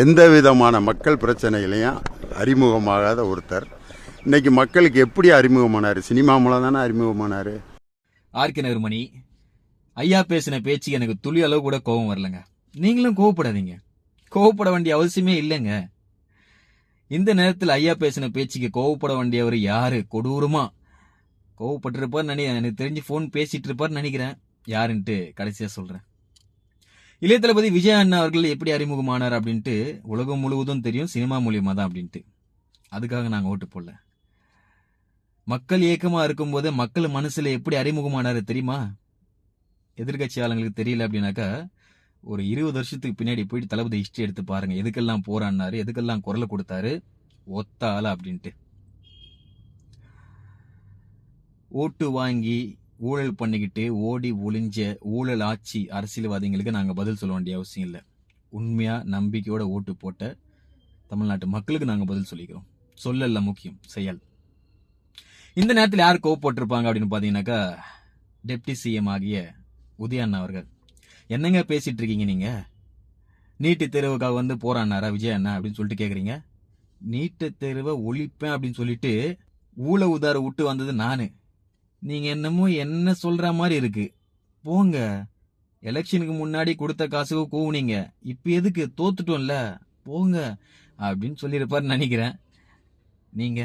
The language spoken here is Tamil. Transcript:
எந்த விதமான மக்கள் பிரச்சனைகளையும் அறிமுகமாகாத ஒருத்தர் இன்னைக்கு மக்களுக்கு எப்படி அறிமுகமானார்? சினிமா மூலம் தானே அறிமுகமானார். ஆர்கே நகர்மணி ஐயா பேசின பேச்சு எனக்கு துளி அளவு கூட கோபம் வரலங்க. நீங்களும் கோவப்படாதீங்க. கோவப்பட வேண்டிய அவசியமே இல்லைங்க. இந்த நேரத்தில் ஐயா பேசின பேச்சுக்கு கோவப்பட வேண்டியவர் யாரு? கொடூரமா கோவப்பட்டிருப்பார். எனக்கு தெரிஞ்சு போன் பேசிட்டு இருப்பார் நினைக்கிறேன். யாருன்ட்டு கடைசியா சொல்றேன். இளைய தளபதி விஜய் அண்ணா அவர்கள் எப்படி அறிமுகமானார் அப்படின்ட்டு உலகம் முழுவதும் தெரியும். சினிமா மூலியமா தான் அப்படின்ட்டு. அதுக்காக நாங்க ஓட்டு போடல. மக்கள் இயக்கமா இருக்கும்போது மக்கள் மனசுல எப்படி அறிமுகமானாரு தெரியுமா? எதிர்கட்சி ஆளுங்களுக்கு தெரியல அப்படின்னாக்கா, ஒரு 20 வருஷத்துக்கு பின்னாடி போயிட்டு தளபதி ஹிஸ்டரி எடுத்து பாருங்க. எதுக்கெல்லாம் போராடினாரு, எதுக்கெல்லாம் குரல் கொடுத்தாரு, ஒத்த ஆளா அப்படின்ட்டு. ஓட்டு வாங்கி ஊழல் பண்ணிக்கிட்டு ஓடி ஒளிஞ்ச ஊழல் ஆட்சி அரசியல்வாதிகளுக்கு நாங்க பதில் சொல்ல வேண்டிய அவசியம் இல்லை. உண்மையா நம்பிக்கையோட ஓட்டு போட்ட தமிழ்நாட்டு மக்களுக்கு நாங்க பதில் சொல்லிக்கிறோம். சொல்லல முக்கியம், செயல். இந்த நேரத்தில் யார் கோவப்பட்டிருப்பாங்க அப்படின்னு பாத்தீங்கன்னாக்கா, டெப்டி சிஎம் ஆகிய உதயண்ணா அவர்கள். என்னங்க பேசிட்டு இருக்கீங்க நீங்க? நீட்டு தேர்வுக்காக வந்து போராடினாரா விஜய் அண்ணா அப்படின்னு சொல்லிட்டு கேக்குறீங்க. நீட்டு தேர்வை ஒழிப்பேன் அப்படின்னு சொல்லிட்டு ஊழ உதார விட்டு வந்தது நானு. நீங்க என்னமோ என்ன சொல்ற மாதிரி இருக்கு. போங்க. எலெக்ஷனுக்கு முன்னாடி கொடுத்த காசுக்கு கூவுனீங்க. இப்ப எதுக்கு? தோத்துட்டோம்ல, போங்க அப்படின்னு சொல்லியிருப்பாரு நினைக்கிறேன். நீங்க